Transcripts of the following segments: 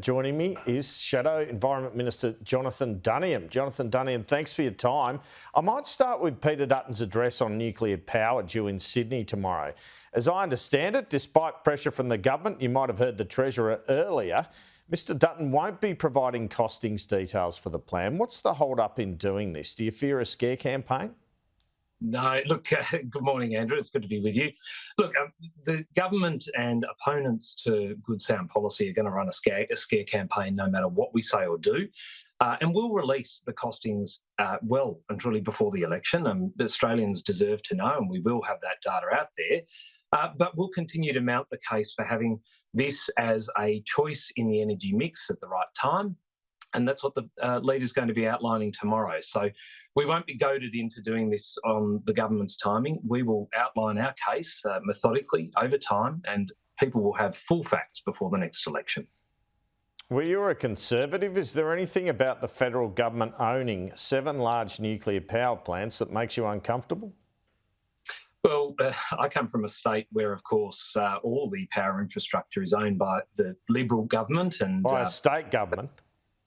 Joining me is Shadow Environment Minister Jonathan Duniam. Jonathan Duniam, thanks for your time. I might start with Peter Dutton's address on nuclear power due in Sydney tomorrow. As I understand it, despite pressure from the government, you might have heard the Treasurer earlier, Mr Dutton won't be providing costings details for the plan. What's the hold-up in doing this? Do you fear a scare campaign? No, look, good morning, Andrew. It's good to be with you. Look, the government and opponents to good sound policy are going to run a scare campaign no matter what we say or do. And we'll release the costings well and truly before the election. Australians deserve to know, and we will have that data out there. But we'll continue to mount the case for having this as a choice in the energy mix at the right time. And that's what the leader's going to be outlining tomorrow. So we won't be goaded into doing this on the government's timing. We will outline our case methodically over time, and people will have full facts before the next election. Well, you're a Conservative. Is there anything about the federal government owning 7 large nuclear power plants that makes you uncomfortable? Well, I come from a state where, of course, all the power infrastructure is owned by the Liberal government and by a state government.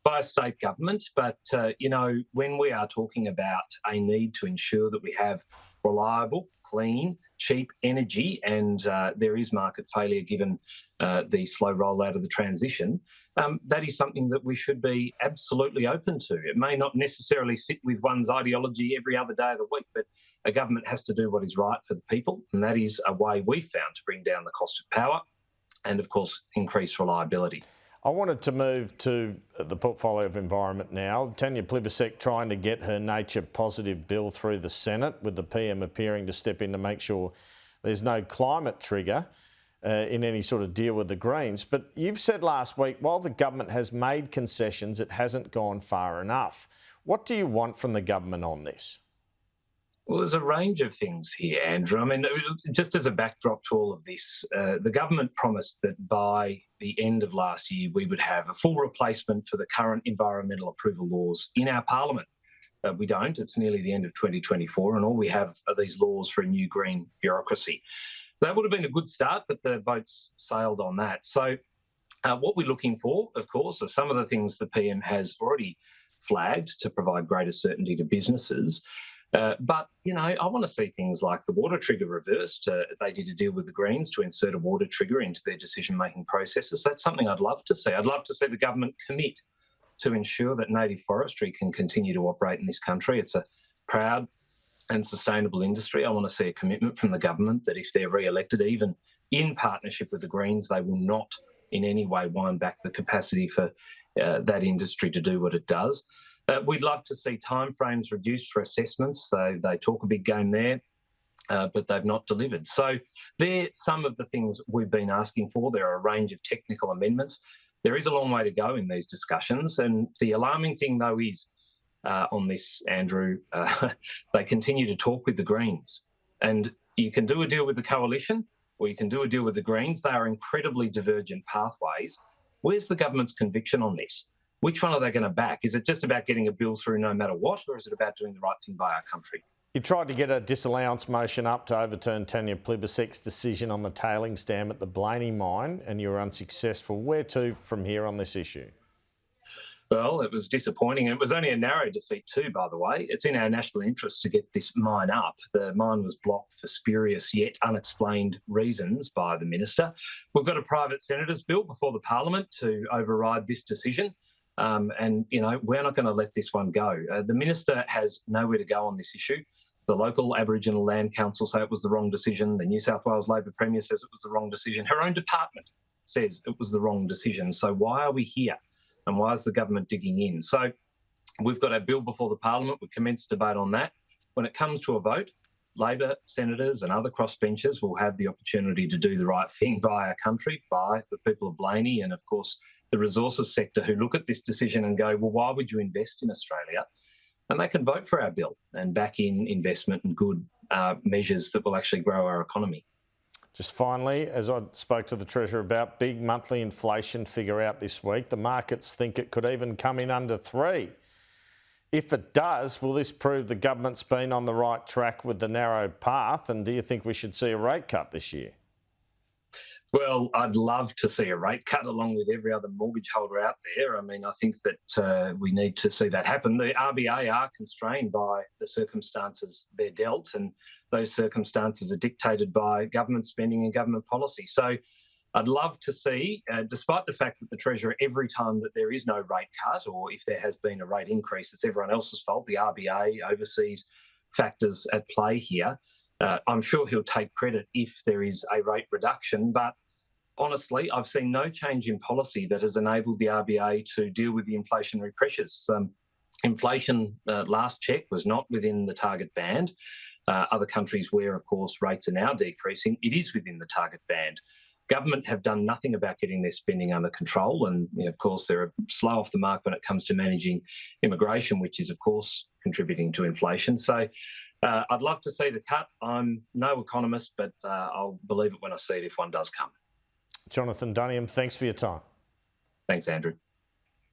By a state government. But, when we are talking about a need to ensure that we have reliable, clean, cheap energy, and there is market failure given the slow rollout of the transition, that is something that we should be absolutely open to. It may not necessarily sit with one's ideology every other day of the week, but a government has to do what is right for the people, and that is a way we've found to bring down the cost of power and, of course, increase reliability. I wanted to move to the portfolio of environment now. Tanya Plibersek trying to get her nature positive bill through the Senate, with the PM appearing to step in to make sure there's no climate trigger in any sort of deal with the Greens. But you've said last week, while the government has made concessions, it hasn't gone far enough. What do you want from the government on this? Well, there's a range of things here, Andrew. I mean, just as a backdrop to all of this, the government promised that by the end of last year, we would have a full replacement for the current environmental approval laws in our parliament. We don't. It's nearly the end of 2024, and all we have are these laws for a new green bureaucracy. That would have been a good start, but the boats sailed on that. So what we're looking for, of course, are some of the things the PM has already flagged to provide greater certainty to businesses. But, I want to see things like the water trigger reversed. They did a deal with the Greens to insert a water trigger into their decision-making processes. That's something I'd love to see. I'd love to see the government commit to ensure that native forestry can continue to operate in this country. It's a proud and sustainable industry. I want to see a commitment from the government that if they're re-elected, even in partnership with the Greens, they will not in any way wind back the capacity for that industry to do what it does. We'd love to see timeframes reduced for assessments. They talk a big game there, but they've not delivered. So they're some of the things we've been asking for. There are a range of technical amendments. There is a long way to go in these discussions. And the alarming thing, though, is on this, Andrew, they continue to talk with the Greens. And you can do a deal with the coalition or you can do a deal with the Greens. They are incredibly divergent pathways. Where's the government's conviction on this? Which one are they going to back? Is it just about getting a bill through no matter what, or is it about doing the right thing by our country? You tried to get a disallowance motion up to overturn Tanya Plibersek's decision on the tailings dam at the Blaney mine, and you were unsuccessful. Where to from here on this issue? Well, it was disappointing. It was only a narrow defeat too, by the way. It's in our national interest to get this mine up. The mine was blocked for spurious yet unexplained reasons by the minister. We've got a private senator's bill before the parliament to override this decision. We're not going to let this one go. The minister has nowhere to go on this issue. The local Aboriginal Land Council say it was the wrong decision. The New South Wales Labor Premier says it was the wrong decision. Her own department says it was the wrong decision. So why are we here? And why is the government digging in? So we've got our bill before the parliament. We've commenced debate on that. When it comes to a vote, Labor senators and other crossbenchers will have the opportunity to do the right thing by our country, by the people of Blaney and, of course, the resources sector, who look at this decision and go, well, why would you invest in Australia? And they can vote for our bill and back in investment and good measures that will actually grow our economy. Just finally, as I spoke to the Treasurer about, big monthly inflation figure out this week. The markets think it could even come in under 3. If it does, will this prove the government's been on the right track with the narrow path? And do you think we should see a rate cut this year? Well, I'd love to see a rate cut along with every other mortgage holder out there. I mean, I think that we need to see that happen. The RBA are constrained by the circumstances they're dealt, and those circumstances are dictated by government spending and government policy. So I'd love to see, despite the fact that the Treasurer, every time that there is no rate cut or if there has been a rate increase, it's everyone else's fault. The RBA oversees factors at play here. I'm sure he'll take credit if there is a rate reduction, but honestly, I've seen no change in policy that has enabled the RBA to deal with the inflationary pressures. Inflation last check was not within the target band. Other countries where, of course, rates are now decreasing, it is within the target band. Government have done nothing about getting their spending under control, and of course they're slow off the mark when it comes to managing immigration, which is of course contributing to inflation. So I'd love to see the cut. I'm no economist, but I'll believe it when I see it if one does come. Jonathan Duniam, thanks for your time. Thanks, Andrew.